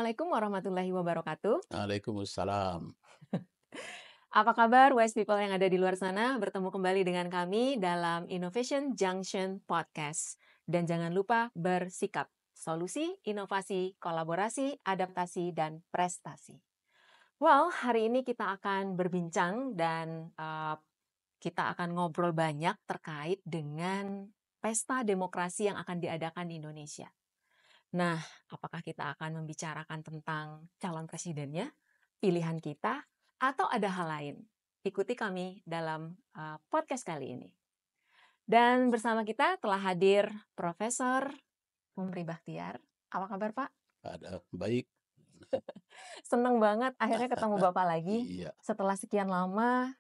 Assalamualaikum warahmatullahi wabarakatuh. Waalaikumsalam. Apa kabar wise people yang ada di luar sana? Bertemu kembali dengan kami dalam Innovation Junction Podcast. Dan jangan lupa bersikap. Solusi, inovasi, kolaborasi, adaptasi, dan prestasi. Well, hari ini kita akan berbincang dan kita akan ngobrol banyak terkait dengan pesta demokrasi yang akan diadakan di Indonesia. Nah, apakah kita akan membicarakan tentang calon presidennya, pilihan kita, atau ada hal lain? Ikuti kami dalam podcast kali ini. Dan bersama kita telah hadir Profesor Umri Bakhtiar. Apa kabar, Pak? Ada baik. Senang banget akhirnya ketemu Bapak lagi. Iya. Setelah sekian lama,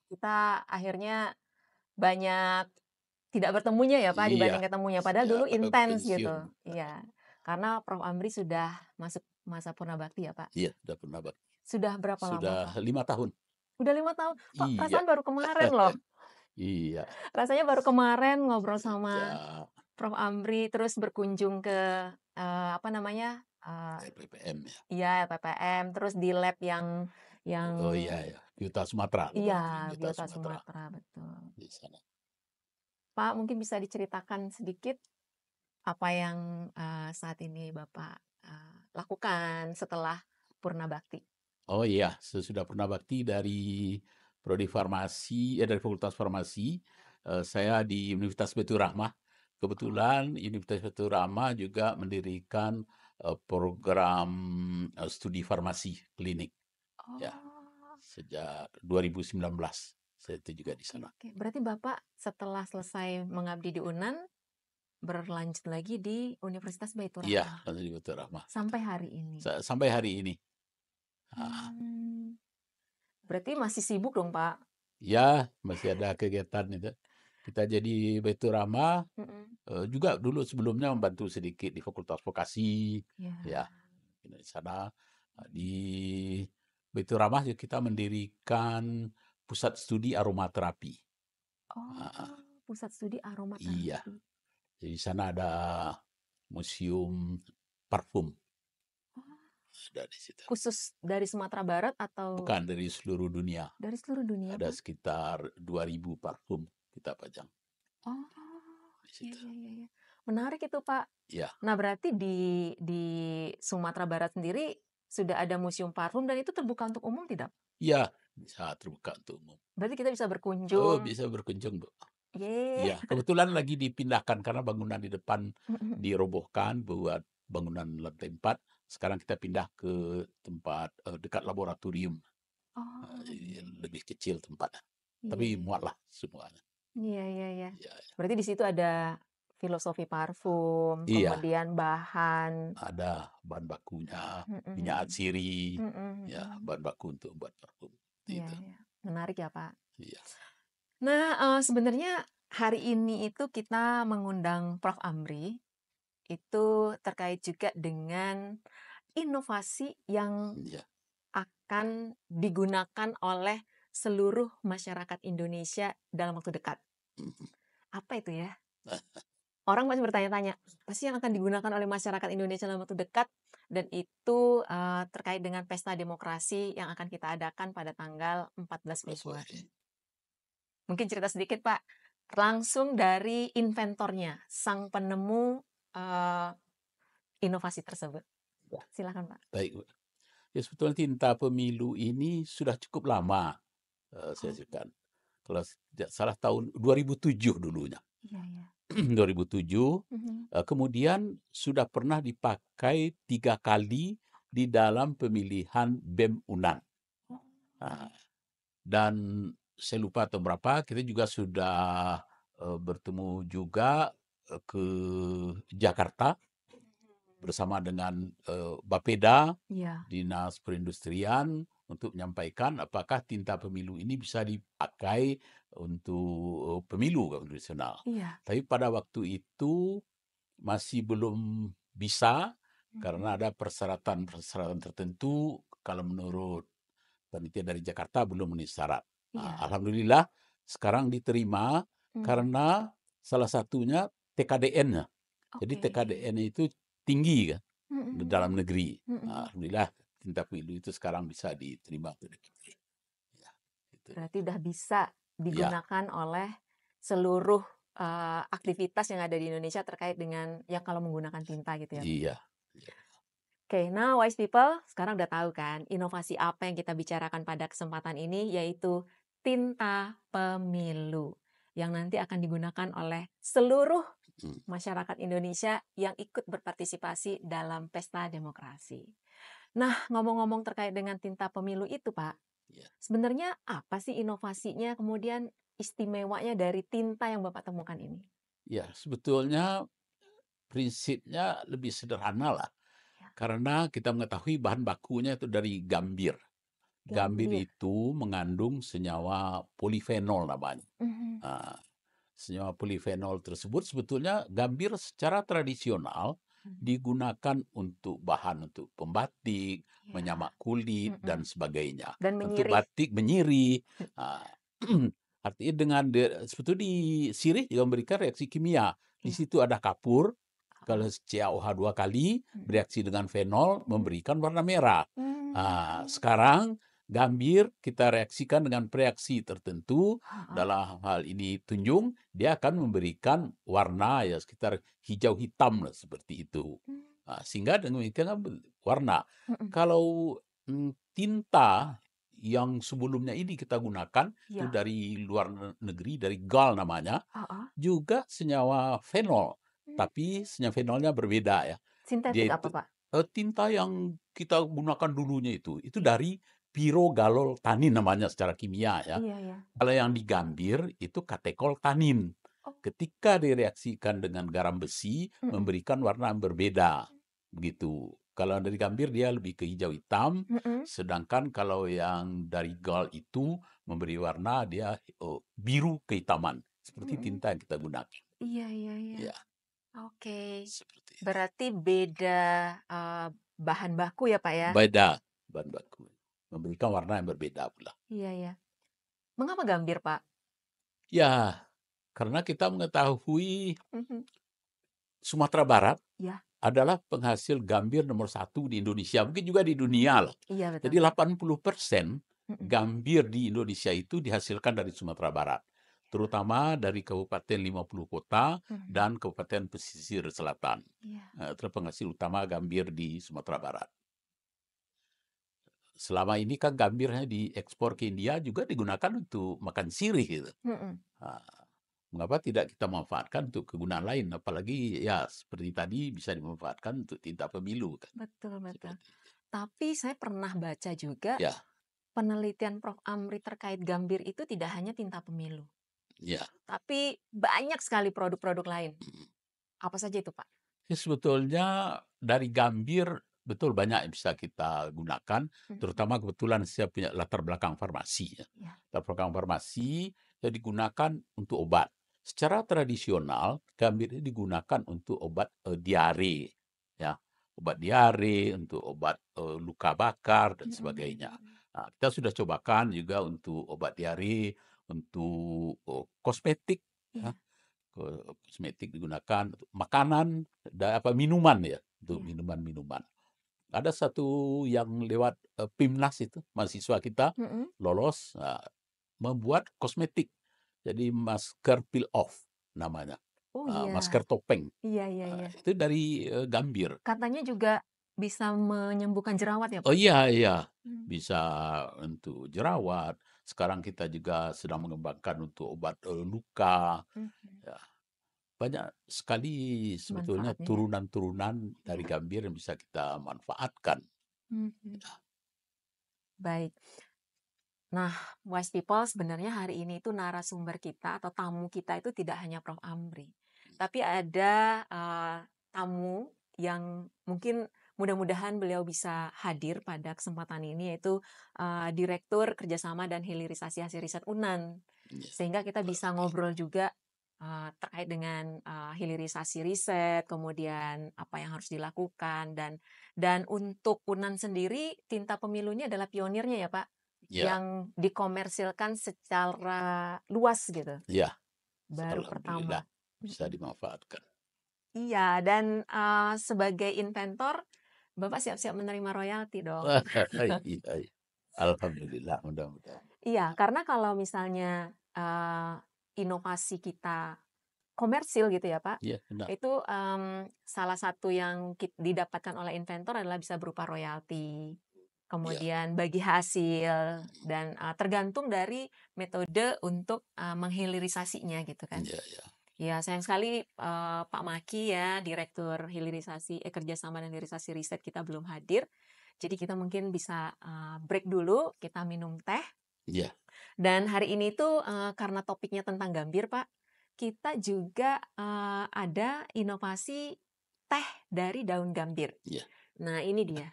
kita akhirnya banyak tidak bertemunya ya Pak, Iya. dibanding ketemunya. Padahal Sejak dulu intens gitu. pensiun. Iya. Karena Prof. Amri sudah masuk masa purna bakti ya Pak? Iya, sudah pernah Sudah berapa lama Sudah Pak? 5 tahun. Udah 5 tahun? Kok Iya. perasaan baru kemarin loh. Iya. Rasanya baru kemarin ngobrol sama Sejak Prof. Amri, terus berkunjung ke apa namanya? LPPM ya. Iya, LPPM, terus di lab yang Oh iya ya, Biota Sumatera. iya, Biota Biota Sumatera Sumatera, betul. di sana. Pak, mungkin bisa diceritakan sedikit apa yang saat ini Bapak lakukan setelah purna bakti? Oh iya, sesudah pernah bakti dari prodi farmasi, dari Fakultas Farmasi, saya di Universitas Baitur Rahmah. Kebetulan Universitas Baitur Rahmah juga mendirikan program studi farmasi klinik. Ya, Oh, sejak 2019 saya itu juga di sana. oke. Berarti Bapak setelah selesai mengabdi di UNAN, berlanjut lagi di Universitas Baitur Iya, Rahmah lanjut di Baitur Rahmah. sampai hari ini. Sampai hari ini. Ah, Hmm, berarti masih sibuk dong, Pak? ya, masih ada kegiatan itu. Kita jadi Baitur Rahmah. Mm-mm. Juga dulu sebelumnya membantu sedikit di Fakultas Vokasi, Ya. ya di sana. Di Baitur Rahmah juga kita mendirikan pusat studi aromaterapi. Oh, Ah, pusat studi iya, aromaterapi. jadi di sana ada museum parfum, Oh, sudah di situ. khusus dari Sumatera Barat atau Bukan dari seluruh dunia. dari seluruh dunia, Ada Pak? sekitar 2.000 parfum kita pajang Oh, di iya, situ. iya, iya, iya. Menarik itu, Pak. Ya, Nah, berarti di Sumatera Barat sendiri sudah ada museum parfum dan itu terbuka untuk umum tidak? ya bisa terbuka untuk umum. Berarti kita bisa Oh, berkunjung. bisa berkunjung, Bu. Yeay. Iya, kebetulan lagi dipindahkan karena bangunan di depan dirobohkan buat bangunan lantai 4. Sekarang kita pindah ke tempat dekat laboratorium. Oh, Lebih kecil tempatnya. iya, Tapi iya. muatlah semuanya. Iya, iya, iya. Iya, Berarti di situ ada filosofi parfum, iya, kemudian bahan. ada bahan bakunya, minyak Mm-mm. atsiri, Mm-mm, ya mm-mm. bahan baku untuk buat parfum. Iya, Itu. iya. Menarik ya, Pak. Iya. Nah, sebenarnya hari ini itu kita mengundang Prof. Amri itu terkait juga dengan inovasi yang Iya. akan digunakan oleh seluruh masyarakat Indonesia dalam waktu dekat. Mhm. Apa itu ya? Orang masih bertanya-tanya, apa sih yang akan digunakan oleh masyarakat Indonesia dalam waktu dekat? Dan itu terkait dengan pesta demokrasi yang akan kita adakan pada tanggal 14 Februari. Mungkin cerita sedikit, Pak. Langsung dari inventornya, sang penemu inovasi tersebut. Silakan, Pak. Baik, Bu. Ya sebetulnya tinta pemilu ini sudah cukup lama saya Oh, suka. Kalau tidak salah tahun 2007 dulunya. iya, iya. 2007, Mhm. kemudian sudah pernah dipakai 3 kali di dalam pemilihan BEM UNAN. Oh, Nah, dan saya lupa tahun berapa, kita juga sudah bertemu juga ke Jakarta bersama dengan Bapeda, iya, Dinas Perindustrian, untuk menyampaikan apakah tinta pemilu ini bisa dipakai untuk pemilu konvensional. iya. Tapi pada waktu itu masih belum bisa Mhm. karena ada persyaratan-persyaratan tertentu. Kalau menurut panitia dari Jakarta belum memenuhi syarat. Nah, Iya. alhamdulillah sekarang diterima Mhm. karena salah satunya TKDN-nya. Jadi Oke. TKDN itu tinggi kan. dalam negeri. mhm. Alhamdulillah tinta pemilu itu sekarang bisa diterima oleh kita. Ya, itu. Berarti udah bisa Ya, digunakan oleh seluruh, aktivitas yang ada di Indonesia terkait dengan ya kalau menggunakan tinta gitu ya, Pak? iya, iya, Oke, now wise people, sekarang udah tahu kan inovasi apa yang kita bicarakan pada kesempatan ini, yaitu tinta pemilu yang nanti akan digunakan oleh seluruh mm, masyarakat Indonesia yang ikut berpartisipasi dalam pesta demokrasi. Nah, ngomong-ngomong terkait dengan tinta pemilu itu, Pak, ya, sebenarnya apa sih inovasinya, kemudian istimewanya dari tinta yang Bapak temukan ini? ya. Sebetulnya prinsipnya lebih sederhana lah, Ya, karena kita mengetahui bahan bakunya itu dari gambir. Gambir gambir. itu mengandung senyawa polifenol namanya. Mhm. Nah, senyawa polifenol tersebut sebetulnya gambir secara tradisional Mhm. digunakan untuk bahan untuk pembatik, Ya, menyamak kulit, dan mhm. sebagainya. Dan Untuk menyirih. batik menyirih. Ah, artinya dengan sebetulnya di sirih juga memberikan reaksi kimia. Di Iya, situ ada kapur, heeh, kalau CaOH 2 kali mhm, bereaksi dengan fenol mhm. memberikan warna merah. Mmm, Sekarang gambir kita reaksikan dengan reaksi tertentu, heeh, dalam hal ini tunjung, dia akan memberikan warna ya sekitar hijau hitam lah seperti itu. mmm, Sehingga dengan demikian kan warna. mhm, Kalau tinta yang sebelumnya ini kita gunakan itu iya, dari luar negeri, dari GAL namanya, heeh, juga senyawa fenol, mmm. tapi senyawa fenolnya berbeda ya. Dia Sintetik apa, itu Pak? tinta yang kita gunakan dulunya itu dari pirogaloltanin namanya secara kimia ya. Iya, iya. Kalau yang digambir itu katekoltanin. Oh, Ketika direaksikan dengan garam besi mhm, memberikan warna yang berbeda, begitu. Kalau dari gambir dia lebih ke hijau hitam, mhm, sedangkan kalau yang dari gal itu memberi warna dia biru kehitaman, seperti mhm. tinta yang kita gunakan. Iya, iya, iya. Ya, Oke. seperti itu. Berarti beda, eee, bahan baku ya, Pak, ya? Beda bahan baku, memberikan warna yang berbeda pula. Iya, iya. Mengapa gambir, Pak? Ya, karena kita mengetahui Mhm. Sumatera Barat Iya, adalah penghasil gambir nomor satu di Indonesia, mungkin juga di dunia lah. iya betul. Jadi 80% Mhm, gambir di Indonesia itu dihasilkan dari Sumatera Barat, terutama dari Kabupaten 50 Kota mhm. dan Kabupaten Pesisir Selatan. Iya. Itu penghasil utama gambir di Sumatera Barat. Selama ini kan gambirnya diekspor ke India juga digunakan untuk makan sirih gitu. Mhm. Nah, mengapa tidak kita manfaatkan untuk kegunaan lain? Apalagi ya seperti tadi bisa dimanfaatkan untuk tinta pemilu kan. Betul, betul. Seperti Tapi saya pernah baca juga ya, penelitian Prof. Amri terkait gambir itu tidak hanya tinta pemilu, ya. tapi banyak sekali produk-produk lain. Apa saja itu, Pak? Sebetulnya dari gambir betul banyak yang bisa kita gunakan, Mhm. terutama kebetulan saya punya latar belakang farmasi ya. Iya. Latar belakang farmasi yang digunakan untuk obat. Secara tradisional, gambir ini digunakan untuk obat diare, ya, obat diare, untuk obat luka bakar dan sebagainya. Mhm. Nah, kita sudah cobakan juga untuk obat diare, untuk kosmetik, ya, Iya, kosmetik digunakan, makanan, minuman ya, untuk iya. minuman-minuman. Ada satu yang lewat PIMNAS itu, mahasiswa kita Mhm. lolos membuat kosmetik. Jadi masker peel off namanya, Oh iya. masker topeng. Iya, iya, iya. Itu dari gambir. Katanya juga bisa menyembuhkan jerawat ya, Oh Pak? iya, iya, Mmm. bisa untuk jerawat. Sekarang kita juga sedang mengembangkan untuk obat luka. Mhm. Ya, banyak sekali sebetulnya Manfaatnya ya? turunan-turunan dari Iya. gambir yang bisa kita manfaatkan. Mhm. Baik. Nah, wise people, sebenarnya hari ini itu narasumber kita atau tamu kita itu tidak hanya Prof. Amri, tapi ada tamu yang mungkin mudah-mudahan beliau bisa hadir pada kesempatan ini, yaitu Direktur Kerjasama dan Hilirisasi Hasil Riset UNAN. Ya, Sehingga kita bisa pasti. ngobrol juga terkait dengan hilirisasi riset, kemudian apa yang harus dilakukan, dan untuk UNAN sendiri tinta pemilu ini adalah pionirnya ya, Pak, Ya, yang dikomersilkan secara luas gitu, ya, baru alhamdulillah pertama. bisa Mhm. dimanfaatkan. Iya, dan sebagai inventor, Bapak siap-siap menerima royalti dong. Iya, iya. Alhamdulillah, mudah-mudahan. Iya, karena kalau misalnya, inovasi kita komersil gitu ya, Pak, Iya, benar. itu, salah satu yang didapatkan oleh inventor adalah bisa berupa royalti, Iya, kemudian bagi hasil, dan, tergantung dari metode untuk, menghilirisasinya gitu kan. iya, iya. Ya sayang sekali, Pak Maki ya, Direktur Kerjasama dan Hilirisasi Riset kita belum hadir. Jadi kita mungkin bisa, break dulu, kita minum teh. Iya, Dan hari ini tuh, karena topiknya tentang gambir, Pak, kita juga, ada inovasi teh dari daun gambir. iya, Nah, ini dia,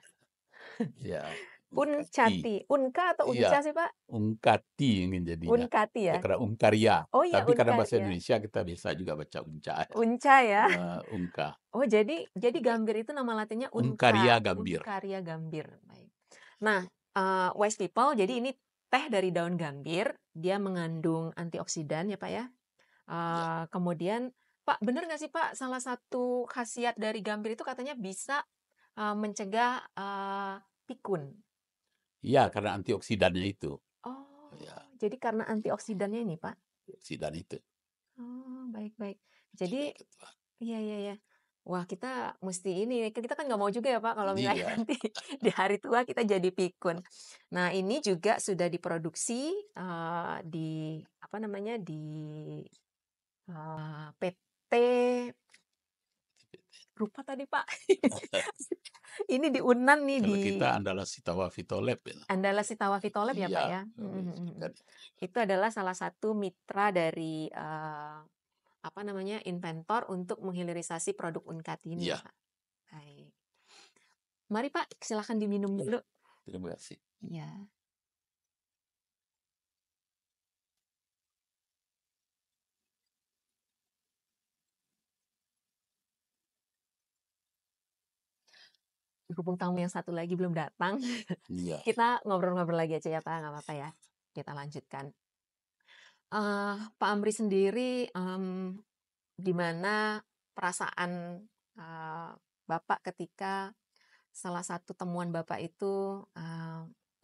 iya. Ungkati. Uncati. Unka atau Iya, Unca sih, Pak? ungkati ingin jadinya. Unkati Ya ya? karena ungkarya, Oh iya, tapi karena bahasa Unkarya. Indonesia kita biasa juga baca unca ya, Unca ya? ungka. Oh, jadi gambir itu nama latinnya Ungkarya Unca, gambir. Uncaria gambir, baik. Nah, wise people, jadi ini teh dari daun gambir, dia mengandung antioksidan ya, Pak, ya. Iya. Kemudian Pak, bener nggak sih Pak, salah satu khasiat dari gambir itu katanya bisa, mencegah, pikun? Iya, karena antioksidannya itu. Ya, Oh, jadi karena antioksidannya ini, Pak? antioksidan itu. Oh, baik baik. Jadi Jadi itu, Pak. iya iya iya. Wah, kita mesti ini, kita kan nggak mau juga ya Pak, kalau misalnya Iya, nanti di hari tua kita jadi pikun. Nah, ini juga sudah diproduksi, di apa namanya, di, PT lupa tadi Pak. Ini di Unan nih, kalau di kita adalah Sitawa Fitolab ya. Andala Sitawa Fitolab ya, Pak, Iya, ya? Mhm mhm mhm. kan. Itu adalah salah satu mitra dari, apa namanya, inventor untuk menghilirisasi produk Unkat ini, Iya, Pak. Baik. Mari, Pak, silakan diminum dulu. terima kasih. Iya. Berhubung tamu yang satu lagi belum datang, Iya, kita ngobrol-ngobrol lagi aja ya, Pak, nggak apa-apa ya? Kita lanjutkan. Pak Amri sendiri, gimana perasaan, eee, Bapak ketika salah satu temuan Bapak itu,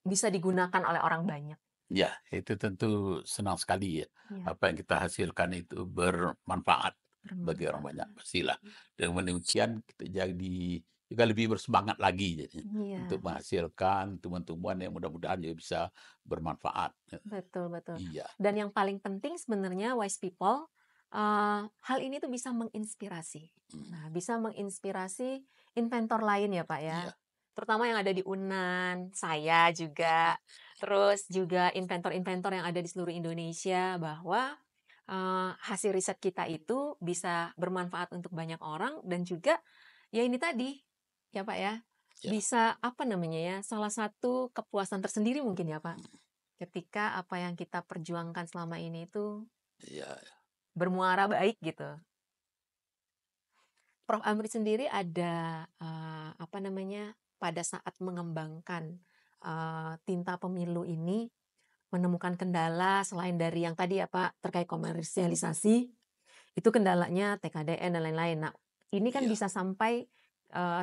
bisa digunakan oleh orang banyak? iya, itu tentu senang sekali ya. Iya, Apa yang kita hasilkan itu bermanfaat bagi orang banyak, bermanfaat. pastilah. Dengan demikian kita jadi juga lebih bersemangat lagi jadi untuk Iya, menghasilkan tumbuhan-tumbuhan yang mudah-mudahan juga bisa bermanfaat. betul betul. Iya, Dan yang paling penting sebenarnya wise people, hal ini tuh bisa menginspirasi. mmm, Nah, bisa menginspirasi inventor lain ya, Pak, ya. iya, Terutama yang ada di Unan, saya juga, terus juga inventor-inventor yang ada di seluruh Indonesia bahwa, hasil riset kita itu bisa bermanfaat untuk banyak orang dan juga, ya ini tadi, ya, Pak, ya, iya, bisa apa namanya ya, salah satu kepuasan tersendiri mungkin ya, Pak, ketika apa yang kita perjuangkan selama ini itu iya, bermuara baik gitu. Prof. Amri sendiri ada, apa namanya, pada saat mengembangkan, tinta pemilu ini menemukan kendala selain dari yang tadi ya Pak, terkait komersialisasi, itu kendalanya TKDN dan lain-lain. Nah, ini kan iya, bisa sampai,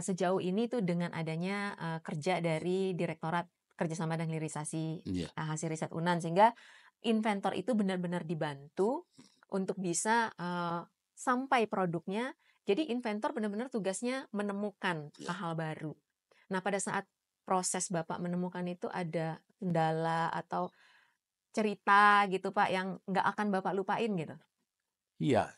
sejauh ini tuh dengan adanya, kerja dari Direktorat Kerjasama dan Hilirisasi, iya, Hasil Riset UNAN, sehingga inventor itu benar-benar dibantu untuk bisa, sampai produknya. Jadi inventor benar-benar tugasnya menemukan iya. hal-hal baru. Nah, pada saat proses Bapak menemukan itu ada kendala atau cerita gitu Pak, yang nggak akan Bapak lupain gitu? Iya,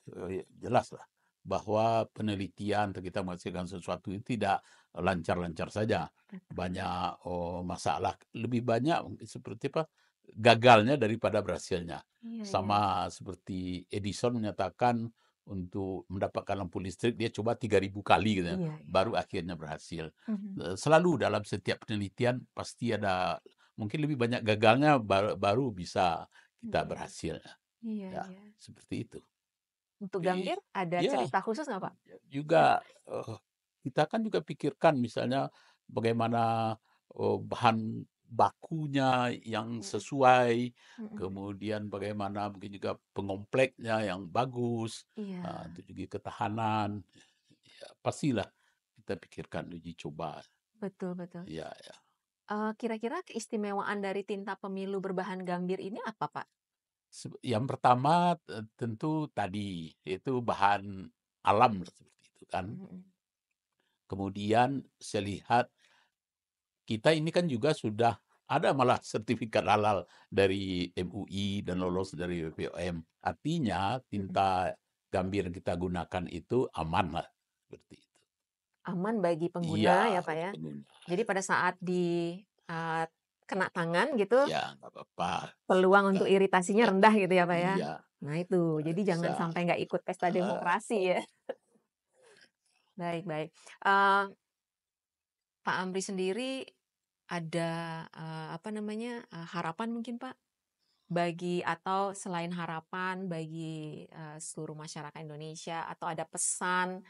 jelaslah bahwa penelitian atau kita menghasilkan sesuatu itu tidak lancar-lancar saja. Betul. Banyak, masalah, lebih banyak mungkin seperti apa, gagalnya daripada berhasilnya. Iya iya. Sama seperti Edison menyatakan untuk mendapatkan lampu listrik dia coba 3.000 kali gitu ya, Iya iya. baru akhirnya berhasil. Mhm. Selalu dalam setiap penelitian pasti ada mungkin lebih banyak gagalnya baru bisa kita Iya. berhasil, Iya ya, iya. seperti itu. Untuk Tapi gambir ada ya cerita khusus nggak, Pak? juga, kita kan juga pikirkan misalnya bagaimana, bahan bakunya yang Mhm sesuai, mhm. kemudian bagaimana mungkin juga pengompleknya yang bagus, Iya. untuk juga ketahanan, ya pastilah kita pikirkan uji coba. Betul, betul. Iya, ya. Kira-kira keistimewaan dari tinta pemilu berbahan gambir ini apa, Pak? Yang pertama tentu tadi, itu bahan alam seperti itu kan. Mhm. Kemudian saya lihat kita ini kan juga sudah ada malah sertifikat halal dari MUI dan lolos dari BPOM. Artinya Mhm. tinta gambir yang kita gunakan itu aman lah, seperti itu. Aman bagi pengguna ya, Iya, Pak, ya? pengguna. Jadi pada saat eee, kena tangan gitu, Ya, nggak apa-apa. peluang Kita untuk iritasinya rendah gitu ya, Pak, ya? iya, Nah itu, jadi jangan bisa. sampai nggak ikut pesta demokrasi ya. Baik, baik. Pak Amri sendiri ada, apa namanya, harapan mungkin, Pak? Bagi atau selain harapan bagi, seluruh masyarakat Indonesia atau ada pesan,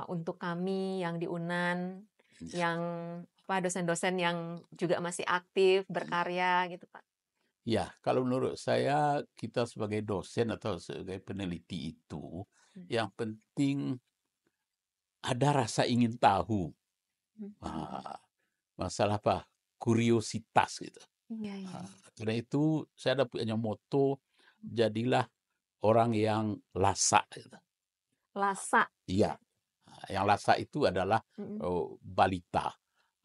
untuk kami yang di UNAN, yang apa, dosen-dosen yang juga masih aktif berkarya gitu, Pak? Ya, kalau menurut saya kita sebagai dosen atau sebagai peneliti itu, Hmm. yang penting ada rasa ingin tahu. Mhm. Masalah apa? Kuriositas gitu. Iya, iya, iya. Karena itu saya ada punya moto, jadilah orang yang lasak gitu. Lasa. Iya, yang lasak itu adalah, Mhm. balita.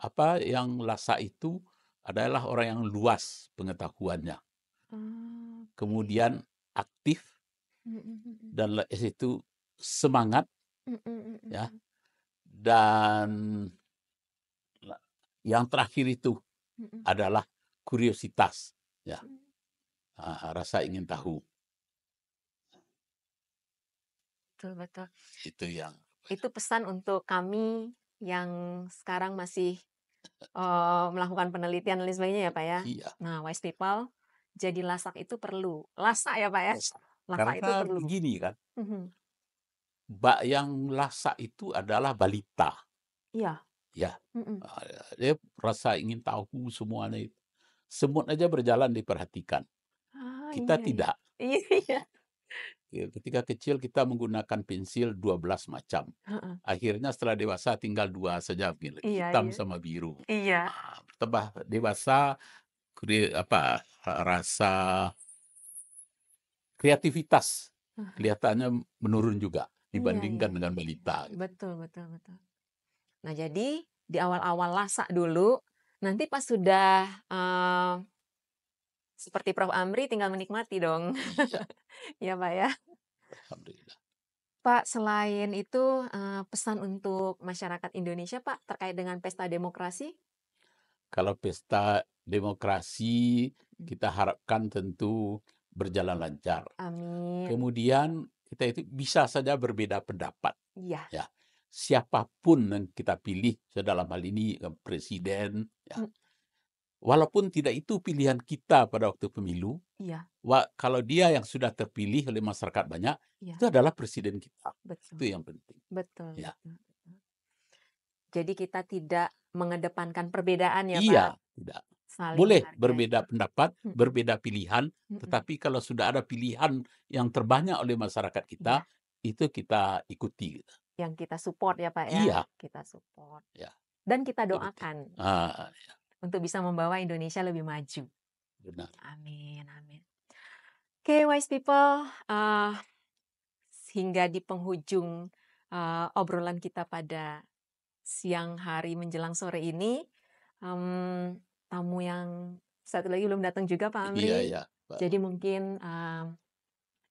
Apa yang lasak itu adalah orang yang luas pengetahuannya, Oke. kemudian aktif Mhm, mhm. dan itu semangat Mhm, mhm, ya, mhm. dan yang terakhir itu Mhm. adalah kuriositas ya, Mmm. rasa ingin tahu. Betul, betul. Itu yang Itu pesan untuk kami yang sekarang masih, melakukan penelitian dan lain sebagainya ya, Pak, ya? iya. Nah, wise people, jadi lasak itu perlu. Lasak ya, Pak, ya? Lasak itu Karena perlu. begini kan, Mhm. yang lasak itu adalah balita, Iya. ya. Mhm. Dia rasa ingin tahu semuanya itu. Semut aja berjalan diperhatikan. Ah, Kita iya, iya. tidak. Iya, iya. Ya, ketika kecil kita menggunakan pensil 12 macam. Heeh. Akhirnya setelah dewasa tinggal 2 saja, Iya, hitam iya. sama biru. Iya. Tambah dewasa, rasa kreativitas Heeh. kelihatannya menurun juga Iya, iya, dibandingkan dengan iya, iya. balita gitu. Betul, betul, betul. Nah, jadi di awal-awal lasak dulu, nanti pas sudah, seperti Prof. Amri tinggal menikmati dong. Iya, Ya, Pak, ya? alhamdulillah. Pak, selain itu, pesan untuk masyarakat Indonesia, Pak, terkait dengan pesta demokrasi? Kalau pesta demokrasi Mmm. kita harapkan tentu berjalan lancar. Amin. Kemudian kita itu bisa saja berbeda pendapat, Iya. ya. Siapapun yang kita pilih, dalam hal ini presiden, ya. Mmm. Walaupun tidak itu pilihan kita pada waktu pemilu, Iya, kalau dia yang sudah terpilih oleh masyarakat banyak, iya. itu adalah presiden kita. Betul. Itu yang penting. Betul, Ya. betul, betul. Jadi kita tidak mengedepankan perbedaan ya, Iya, Pak? tidak. Saling Boleh menghargai. berbeda pendapat, Mhm, berbeda pilihan, mhm. tetapi kalau sudah ada pilihan yang terbanyak oleh masyarakat kita, Iya, itu kita ikuti gitu. yang kita support ya, Pak, ya? Iya, Kita support. ya, Dan kita itu betul. doakan Ya, untuk bisa membawa Indonesia lebih maju. benar. Amin, amin. Oke, wise people, hingga di penghujung, obrolan kita pada siang hari menjelang sore ini, tamu yang satu lagi belum datang juga, Pak Iya, Amri. iya, Pak. Jadi mungkin,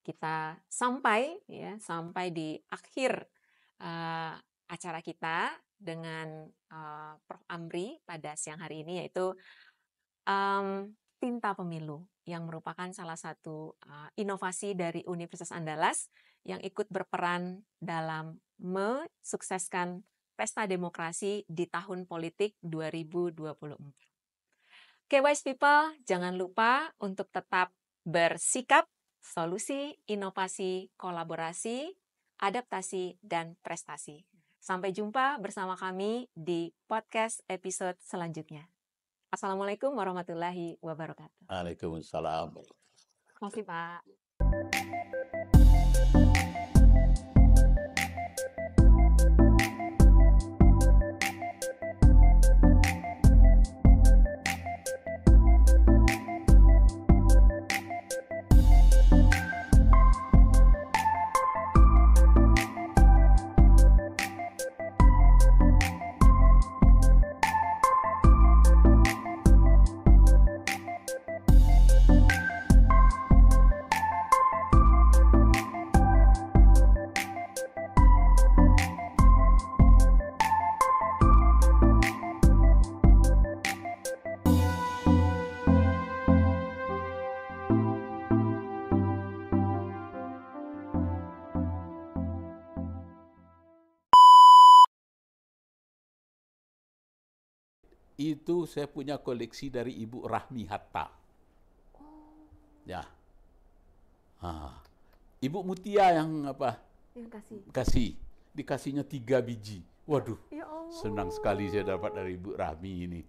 kita sampai di akhir, acara kita dengan, Prof. Amri pada siang hari ini, yaitu tinta pemilu yang merupakan salah satu inovasi dari Universitas Andalas yang ikut berperan dalam mensukseskan pesta demokrasi di tahun politik 2024. Oke, wise people, jangan lupa untuk tetap bersikap, solusi, inovasi, kolaborasi, adaptasi, dan prestasi. Sampai jumpa bersama kami di podcast episode selanjutnya. Assalamualaikum warahmatullahi wabarakatuh. Waalaikumsalam. Terima kasih, Pak. Itu saya punya koleksi dari Ibu Rahmi Hatta. Ya. Ibu Mutia yang Yang kasih. Dikasihnya 3 biji. Waduh, Ya Allah. senang sekali saya dapat dari Ibu Rahmi ini.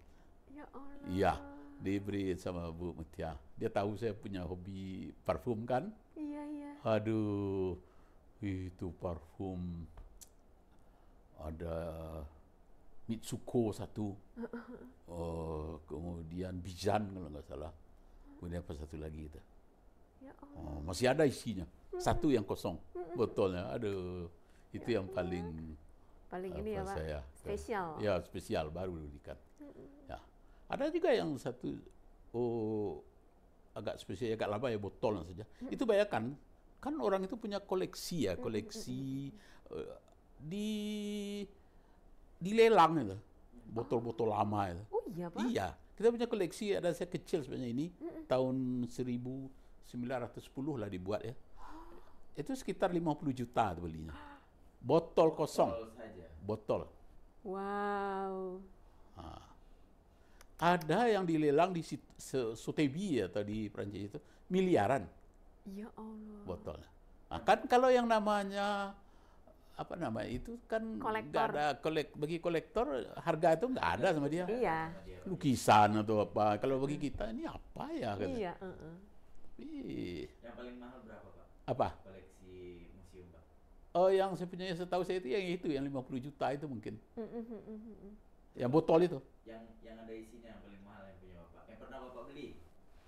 Ya Allah. Iya, diberi sama Bu Mutia. Dia tahu saya punya hobi parfum kan. Iya. Aduh, itu parfum. Ada Mitsuko satu. Kemudian Bijan kalau nggak salah. Kemudian apa satu lagi itu. Ya Allah. Masih ada isinya. Satu yang kosong botolnya. Aduh, itu yang paling ini ya Pak, saya spesial. Ya, spesial baru diberikan. Ya. Ada juga yang satu agak spesial, agak lama ya, botolnya saja. Itu bayangkan, kan orang itu punya koleksi ya, koleksi dilelang itu. Botol-botol lama itu. Oh iya Pak? Iya, kita punya koleksi, ada saya kecil sebenarnya ini, tahun 1910 lah dibuat ya. Itu sekitar 50 juta belinya. Botol kosong. Botol. Wow. Ada yang dilelang di Sotheby's atau di Prancis itu miliaran Ya Allah. botolnya. Nah, kan kalau yang namanya itu kan nggak ada bagi kolektor, harga itu nggak ada sama dia. Iya. Lukisan atau apa. Kalau bagi kita ini apa ya? Kata. Iya. Yang paling mahal berapa Pak? Apa? Koleksi museum Pak? Oh, yang saya punya, setahu saya itu yang 50 juta itu mungkin. Yang botol itu. Yang ada isinya yang paling mahal yang punya Bapak. Yang pernah Bapak beli?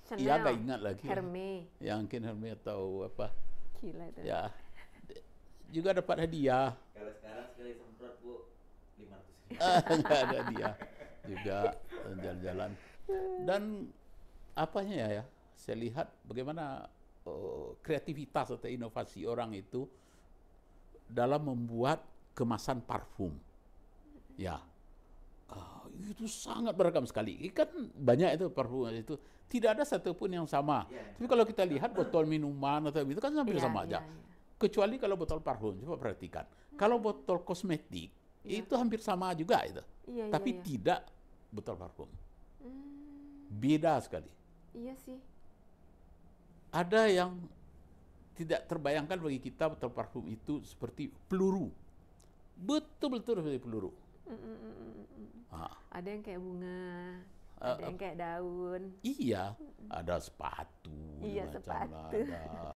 Chanel. Iya, nggak ingat lagi. Hermes. Yang mungkin Hermes atau apa. Gila itu. Ya. Juga dapat hadiah. Kalau sekarang sekali semprot Bu 500.000. Nggak ada hadiah. Juga jalan-jalan. Dan apanya ya, saya lihat bagaimana kreativitas atau inovasi orang itu dalam membuat kemasan parfum. Ya. Itu sangat beragam sekali. Kan banyak itu parfum itu. Tidak ada satupun yang sama. Tapi kalau kita lihat botol minuman atau itu kan hampir sama aja. Kecuali kalau botol parfum, coba perhatikan. Kalau botol kosmetik, itu hampir sama juga itu. Tapi tidak botol parfum. Beda sekali. Iya sih. Ada yang tidak terbayangkan bagi kita botol parfum itu seperti peluru. Betul-betul seperti peluru. Ada yang kayak bunga, ada yang kayak daun. Iya, ada sepatu, Iya, macam sepatu. lah, ada